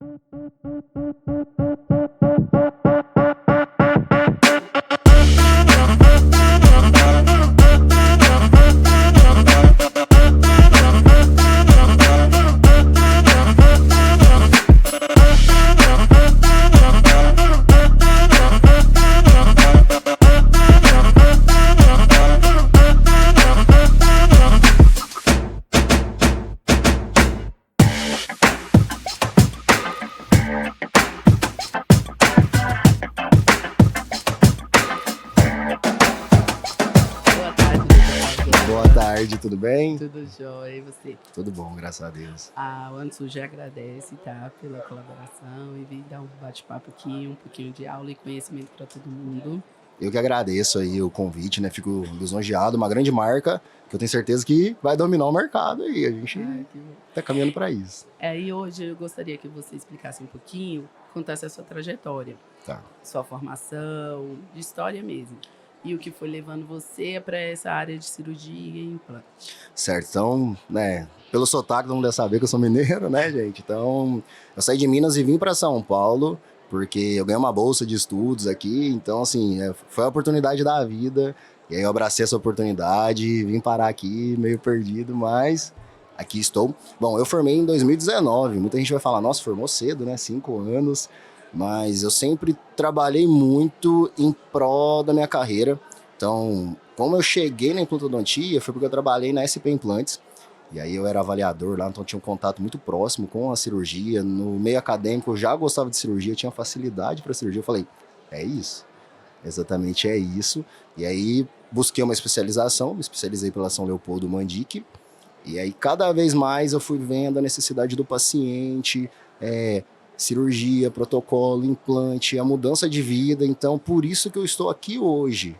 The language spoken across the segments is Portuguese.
Boa tarde, doutor Boa Cláudio. tarde, tudo bem? Tudo jóia, e você? Tudo bom, graças a Deus. O Ansu já agradece, tá, pela colaboração e vir dar um bate-papo aqui, um pouquinho de aula e conhecimento para todo mundo. Eu que agradeço aí o convite, né? Fico lisonjeado, uma grande marca que eu tenho certeza que vai dominar o mercado aí. A gente Que bom. tá caminhando para isso. E hoje eu gostaria que você explicasse um pouquinho, contasse a sua trajetória, Tá. sua formação, de história mesmo. E o que foi levando você para essa área de cirurgia e implante. Certo, então, né, pelo sotaque todo mundo deve saber que eu sou mineiro, né, gente? Então, eu saí de Minas e vim para São Paulo, porque eu ganhei uma bolsa de estudos aqui, então, assim, foi a oportunidade da vida, e aí eu abracei essa oportunidade, vim parar aqui meio perdido, mas aqui estou. Bom, eu formei em 2019, muita gente vai falar, nossa, formou cedo, né, 5 anos, mas eu sempre trabalhei muito em prol da minha carreira. Então, como eu cheguei na implantodontia, foi porque eu trabalhei na SP Implantes. E aí eu era avaliador lá, então tinha um contato muito próximo com a cirurgia. No meio acadêmico eu já gostava de cirurgia, tinha facilidade para cirurgia. Eu falei, é isso, exatamente é isso. E aí busquei uma especialização, me especializei pela São Leopoldo Mandique. E aí cada vez mais eu fui vendo a necessidade do paciente, cirurgia, protocolo, implante, a mudança de vida. Então, por isso que eu estou aqui hoje,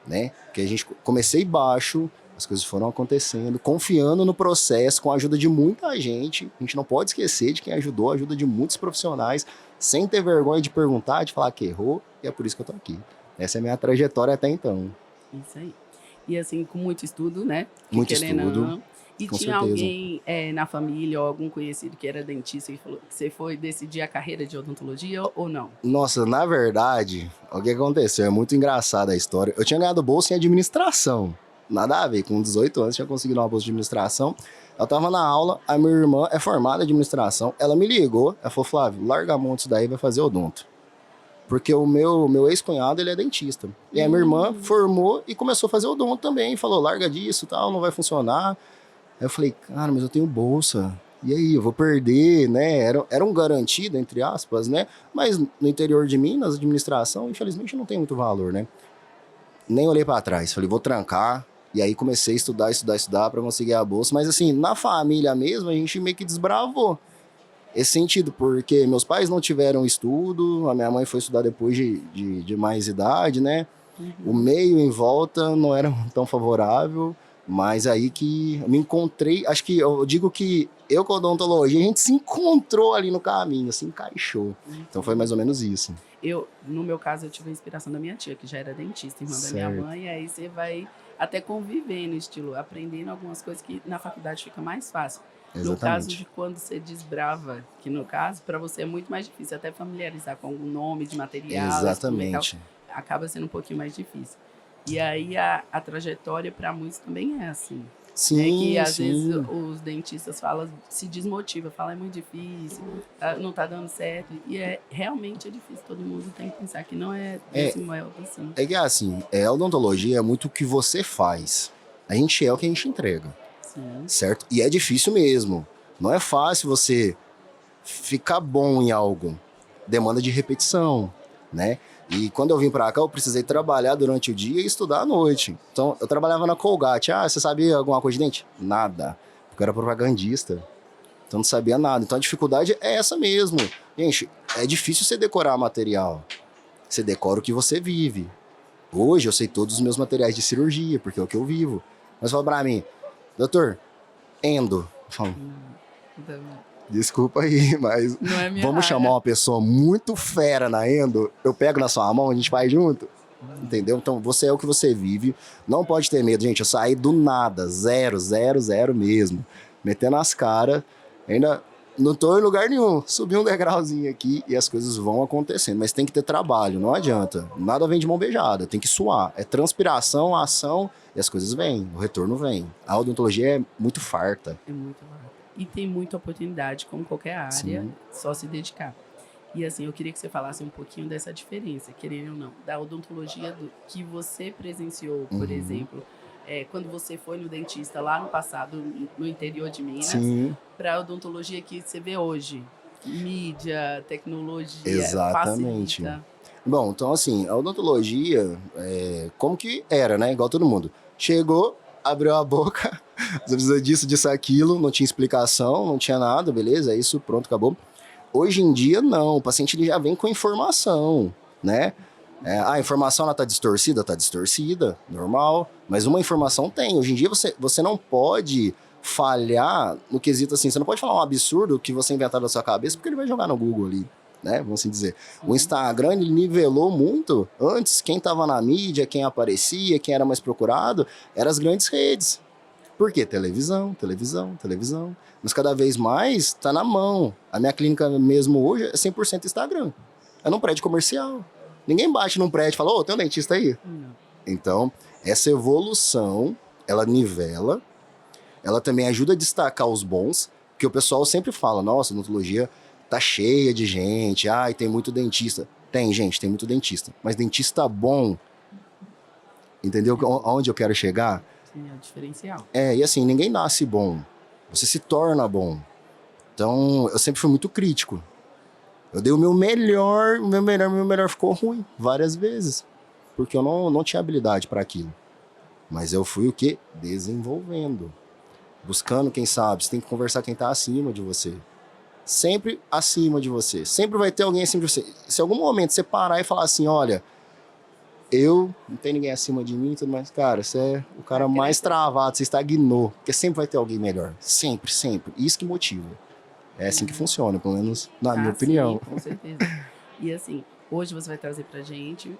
né? Que a gente comecei baixo, as coisas foram acontecendo, confiando no processo, com a ajuda de muita gente. A gente não pode esquecer de quem ajudou, a ajuda de muitos profissionais, sem ter vergonha de perguntar, de falar que errou, e é por isso que eu tô aqui. Essa é a minha trajetória até então. Isso aí. E assim, com muito estudo, né? Que Muito querendo ou estudo, não. E com tinha certeza. alguém na família ou algum conhecido que era dentista e falou que você foi decidir a carreira de odontologia ou não? Nossa, na verdade, o que aconteceu? É muito engraçada a história. Eu tinha ganhado bolsa em administração. Nada a ver, com 18 anos tinha conseguido uma bolsa de administração. Eu tava na aula, a minha irmã é formada em administração, ela me ligou, ela falou, Flávio, larga a mão disso daí, vai fazer odonto. Porque o meu ex-cunhado, ele é dentista. E a minha irmã formou e começou a fazer odonto também, falou, larga disso, tal, não vai funcionar. Aí eu falei, cara, mas eu tenho bolsa, e aí, eu vou perder, né? Era um garantido, entre aspas, né? Mas no interior de Minas, a administração, infelizmente, não tem muito valor, né? Nem olhei pra trás, falei, vou trancar. E aí comecei a estudar para conseguir a bolsa. Mas assim, na família mesmo, a gente meio que desbravou esse sentido, porque meus pais não tiveram estudo, a minha mãe foi estudar depois de mais idade, né? O meio em volta não era tão favorável, mas aí que eu me encontrei, acho que eu digo que eu com a odontologia, a gente se encontrou ali no caminho, se encaixou. Então foi mais ou menos isso. No meu caso, eu tive a inspiração da minha tia, que já era dentista, irmã da minha Certo. mãe, e aí você vai até convivendo, estilo, aprendendo algumas coisas que na faculdade fica mais fácil. No caso de Exatamente. quando você desbrava, que no caso, para você é muito mais difícil, até familiarizar com algum nome de material, Exatamente. acaba sendo um pouquinho mais difícil. E aí a trajetória para muitos também é assim. Sim, Que às sim. vezes os dentistas falam, se desmotiva, falam é muito difícil, não tá dando certo. E realmente é difícil, todo mundo tem que pensar que não é desse modo assim. É que assim, a odontologia é muito o que você faz. A gente é o que a gente entrega, Sim. certo? E é difícil mesmo. Não é fácil você ficar bom em algo. Demanda de repetição, né? E quando eu vim pra cá, eu precisei trabalhar durante o dia e estudar à noite. Então, eu trabalhava na Colgate. Ah, você sabia alguma coisa de dente? Nada. Porque eu era propagandista. Então, não sabia nada. Então, a dificuldade é essa mesmo. Gente, é difícil você decorar material. Você decora o que você vive. Hoje, eu sei todos os meus materiais de cirurgia, porque é o que eu vivo. Mas fala pra mim, doutor, endo. Eu falo, desculpa aí, mas Não é minha vamos área. chamar uma pessoa muito fera na endo, eu pego na sua mão, a gente vai junto. Entendeu? Então, você é o que você vive. Não pode ter medo, gente. Eu saí do nada, zero mesmo. Metendo as caras. Ainda Não tô em lugar nenhum. Subi um degrauzinho aqui e as coisas vão acontecendo. Mas tem que ter trabalho, não adianta. Nada vem de mão beijada, tem que suar. É transpiração, ação e as coisas vêm, o retorno vem. A odontologia é muito farta. É muito rápido. E tem muita oportunidade, como qualquer área, Sim. só se dedicar. E assim, eu queria que você falasse um pouquinho dessa diferença, querendo ou não, da odontologia que você presenciou, por exemplo, quando você foi no dentista lá no passado, no interior de Minas, Sim. para a odontologia que você vê hoje. Mídia, tecnologia, Exatamente. facilita. Bom, então assim, a odontologia, como que era, né? Igual todo mundo. Chegou, abriu a boca, você precisa disso, disso, aquilo, não tinha explicação, não tinha nada, beleza? É isso, pronto, acabou. Hoje em dia, não. O paciente ele já vem com informação, né? A informação ela tá distorcida? Tá distorcida, normal. Mas uma informação tem. Hoje em dia, você não pode falhar no quesito assim. Você não pode falar um absurdo que você inventar da sua cabeça, porque ele vai jogar no Google ali, né? Vamos assim dizer. O Instagram, ele nivelou muito. Antes, quem tava na mídia, quem aparecia, quem era mais procurado, eram as grandes redes. Por quê? Televisão, televisão, televisão. Mas cada vez mais está na mão. A minha clínica mesmo hoje é 100% Instagram. É num prédio comercial. Ninguém bate num prédio e fala, ô, tem um dentista aí? Não. Então, essa evolução, ela nivela, ela também ajuda a destacar os bons, porque o pessoal sempre fala, nossa, a odontologia tá cheia de gente, ai, tem muito dentista. Tem, gente, tem muito dentista. Mas dentista bom, entendeu aonde eu quero chegar? Sim, é o diferencial. E assim, ninguém nasce bom. Você se torna bom. Então, eu sempre fui muito crítico. Eu dei o meu melhor ficou ruim várias vezes. Porque eu não tinha habilidade para aquilo. Mas eu fui o quê? Desenvolvendo. Buscando quem sabe. Você tem que conversar com quem tá acima de você. Sempre acima de você. Sempre vai ter alguém acima de você. Se em algum momento você parar e falar assim, olha, eu não tem ninguém acima de mim e tudo mais. Cara, você é o cara mais travado, você estagnou. Porque sempre vai ter alguém melhor. Sempre, sempre. Isso que motiva. É assim que funciona, pelo menos na minha opinião. Sim, com certeza. E assim, hoje você vai trazer pra gente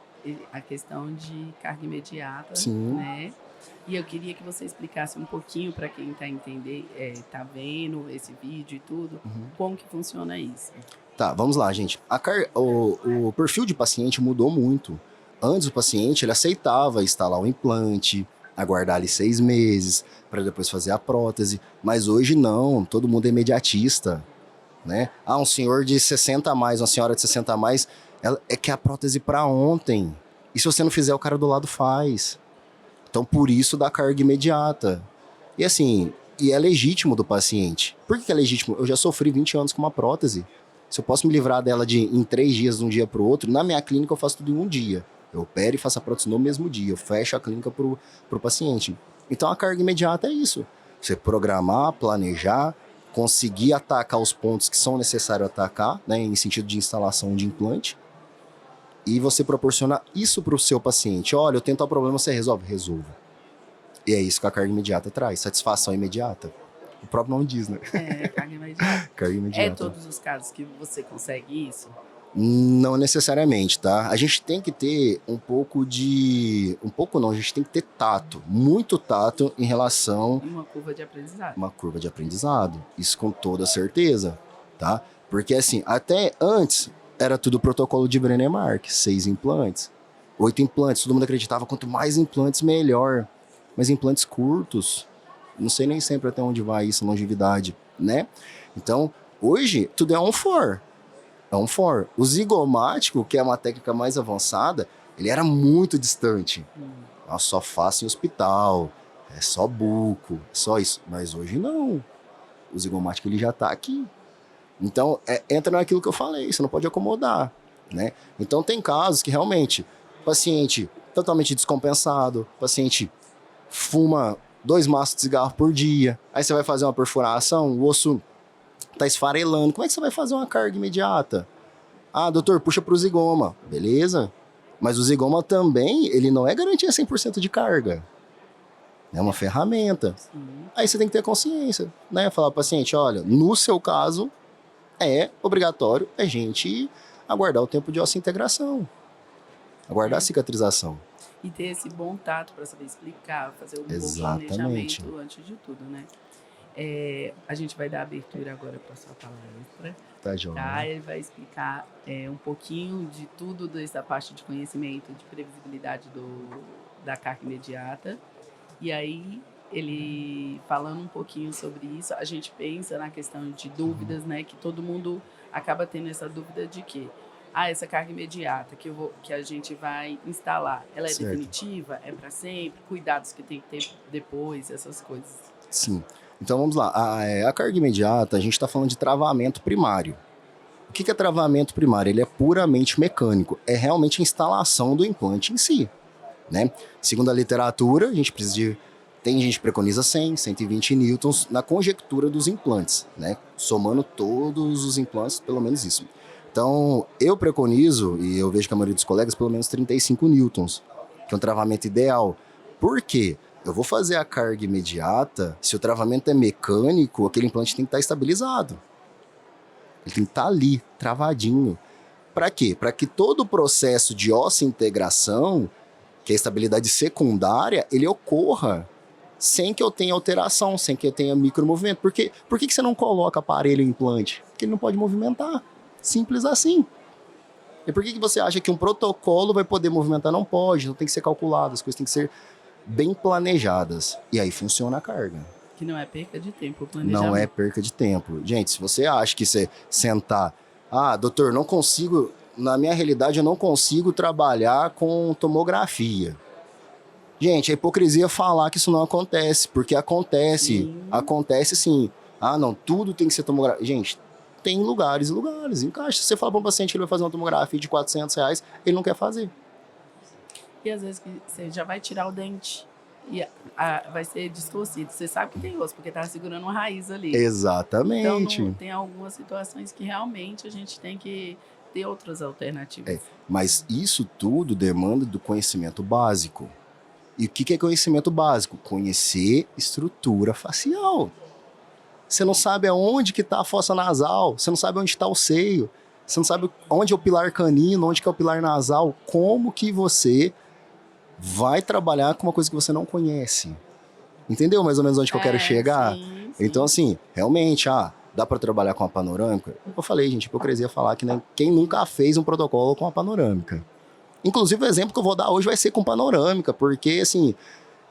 a questão de carga imediata, Sim. né? E eu queria que você explicasse um pouquinho para quem tá entendendo, tá vendo esse vídeo e tudo, como que funciona isso. Tá, vamos lá, gente. O perfil de paciente mudou muito. Antes o paciente ele aceitava instalar o implante, aguardar ali 6 meses para depois fazer a prótese, mas hoje não, todo mundo é imediatista, né? Um senhor de 60 a mais, uma senhora de 60 a mais, é que a prótese para ontem. E se você não fizer, o cara do lado faz. Então por isso dá carga imediata. E assim, e é legítimo do paciente. Por que é legítimo? Eu já sofri 20 anos com uma prótese. Se eu posso me livrar dela em 3 dias, de um dia para o outro, na minha clínica eu faço tudo em um dia. Eu opero e faço a prótese no mesmo dia. Eu fecho a clínica pro paciente. Então a carga imediata é isso. Você programar, planejar, conseguir atacar os pontos que são necessários atacar, né, em sentido de instalação de implante. E você proporciona isso para o seu paciente. Olha, eu tenho tal problema, você resolve? Resolva. E é isso que a carga imediata traz. Satisfação imediata. O próprio nome diz, né? Carga imediata. Carga imediata. É todos os casos que você consegue isso? Não necessariamente, tá? A gente tem que ter um pouco de... Um pouco não, a gente tem que ter tato. Muito tato em relação... Uma curva de aprendizado. Uma curva de aprendizado. Isso com toda certeza, tá? Porque assim, até antes era tudo protocolo de Brenner Mark. 6 implantes, 8 implantes. Todo mundo acreditava, quanto mais implantes, melhor. Mas implantes curtos, não sei nem sempre até onde vai isso, longevidade, né? Então, hoje, tudo é on-for. É on-for. O zigomático, que é uma técnica mais avançada, ele era muito distante. Eu só faço em hospital, é só buco, é só isso. Mas hoje não. O zigomático, ele já tá aqui. Então, entra naquilo que eu falei, você não pode acomodar, né? Então, tem casos que realmente, paciente totalmente descompensado, paciente fuma 2 maços de cigarro por dia, aí você vai fazer uma perfuração, o osso tá esfarelando, como é que você vai fazer uma carga imediata? Doutor, puxa pro zigoma, beleza? Mas o zigoma também, ele não é garantia 100% de carga. É uma ferramenta. Sim. Aí você tem que ter consciência, né? Falar pro paciente, olha, no seu caso, é obrigatório a gente aguardar o tempo de osseointegração, aguardar a cicatrização. E ter esse bom tato para saber explicar, fazer um Exatamente. bom planejamento antes de tudo, né? A gente vai dar abertura agora para sua palestra. Tá, João. Tá? Ele vai explicar um pouquinho de tudo dessa parte de conhecimento, de previsibilidade da carga imediata. E aí, ele falando um pouquinho sobre isso, a gente pensa na questão de dúvidas, né? Que todo mundo acaba tendo essa dúvida de que essa carga imediata que a gente vai instalar, ela é Certo. definitiva? É para sempre? Cuidados que tem que ter depois, essas coisas. Sim. Então vamos lá. A carga imediata, a gente está falando de travamento primário. O que é travamento primário? Ele é puramente mecânico. É realmente a instalação do implante em si, né? Segundo a literatura, a gente precisa de... Tem gente que preconiza 100, 120 newtons na conjectura dos implantes, né? Somando todos os implantes, pelo menos isso. Então, eu preconizo, e eu vejo que a maioria dos colegas, pelo menos 35 newtons, que é um travamento ideal. Por quê? Eu vou fazer a carga imediata, se o travamento é mecânico, aquele implante tem que estar estabilizado. Ele tem que estar ali, travadinho. Para quê? Para que todo o processo de osseointegração, que é a estabilidade secundária, ele ocorra sem que eu tenha alteração, sem que eu tenha micromovimento. Por que você não coloca aparelho em implante? Porque ele não pode movimentar. Simples assim. E por que você acha que um protocolo vai poder movimentar? Não pode, não tem que ser calculado, as coisas têm que ser bem planejadas. E aí funciona a carga. Que não é perca de tempo, o planejamento. Não é perca de tempo. Gente, se você acha que você sentar... doutor, não consigo... Na minha realidade, eu não consigo trabalhar com tomografia. Gente, é hipocrisia falar que isso não acontece, porque acontece. Sim. Acontece sim. Não, tudo tem que ser tomografia. Gente, tem lugares e lugares. Encaixa. Se você fala para um paciente que ele vai fazer uma tomografia de R$400, ele não quer fazer. E às vezes você já vai tirar o dente e vai ser distorcido. Você sabe que tem osso, porque tá segurando uma raiz ali. Exatamente. Então, tem algumas situações que realmente a gente tem que ter outras alternativas. Mas isso tudo demanda do conhecimento básico. E o que é conhecimento básico? Conhecer estrutura facial. Você não sabe aonde que está a fossa nasal, você não sabe onde está o seio, você não sabe onde é o pilar canino, onde que é o pilar nasal. Como que você vai trabalhar com uma coisa que você não conhece? Entendeu mais ou menos onde que eu quero chegar? Sim. Então, assim, realmente, dá para trabalhar com a panorâmica? Eu falei, gente, hipocrisia falar que quem nunca fez um protocolo com a panorâmica. Inclusive, o exemplo que eu vou dar hoje vai ser com panorâmica, porque, assim,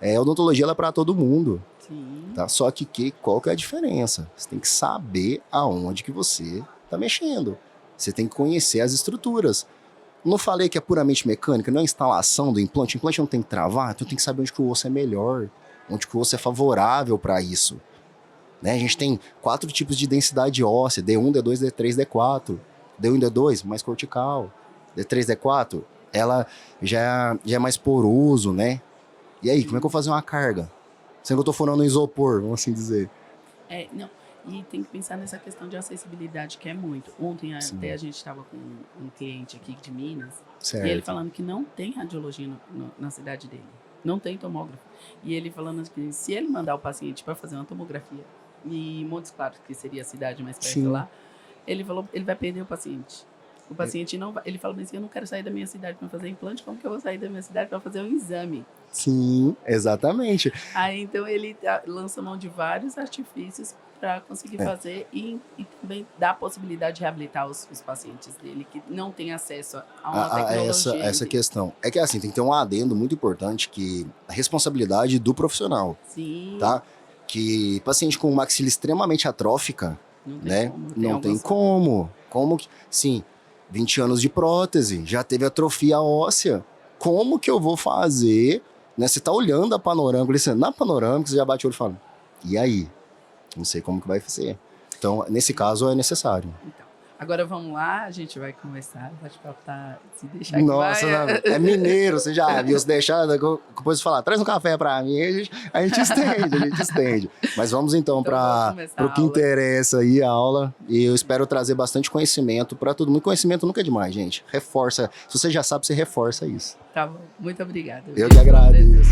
a odontologia ela é para todo mundo. Sim. Tá? Só que qual que é a diferença? Você tem que saber aonde que você está mexendo. Você tem que conhecer as estruturas. Não falei que é puramente mecânica, não é instalação do implante. O implante não tem que travar, então tem que saber onde que o osso é melhor, onde que o osso é favorável para isso. Né? A gente tem 4 tipos de densidade óssea, D1, D2, D3, D4. D1 e D2, mais cortical. D3, D4, ela já é mais poroso, né? E aí, como é que eu vou fazer uma carga? Sendo que eu tô furando um isopor, vamos assim dizer. Não. E tem que pensar nessa questão de acessibilidade, que é muito. Ontem até a gente estava com um cliente aqui de Minas, Certo. e ele falando que não tem radiologia na cidade dele. Não tem tomógrafo. E ele falando que se ele mandar o paciente para fazer uma tomografia, e Montes Claros, que seria a cidade mais perto lá, ele falou, ele vai perder o paciente. O paciente não vai. Ele falou assim: eu não quero sair da minha cidade para fazer implante, como que eu vou sair da minha cidade para fazer um exame? Sim, exatamente. Aí então ele lança mão de vários artifícios para conseguir fazer e também dá a possibilidade de reabilitar os pacientes dele que não têm acesso a uma tecnologia. Essa questão. É que assim, tem que ter um adendo muito importante, que a responsabilidade do profissional. Sim. Tá? Que paciente com maxila extremamente atrófica, não tem como. Como que... Sim, 20 anos de prótese, já teve atrofia óssea. Como que eu vou fazer? Né? Você tá olhando a panorâmica, na panorâmica você já bate o olho e fala, e aí? Não sei como que vai ser. Então, nesse caso, é necessário. Então, agora vamos lá, a gente vai conversar, o bate-papo tá, se deixar Nossa, é mineiro, você já viu, se deixar, depois de falar, traz um café pra mim, a gente estende. Mas vamos então para o que interessa aí, a aula, e eu espero trazer bastante conhecimento para todo mundo. Conhecimento nunca é demais, gente. Reforça, se você já sabe, você reforça isso. Tá bom, muito obrigada. Eu que agradeço.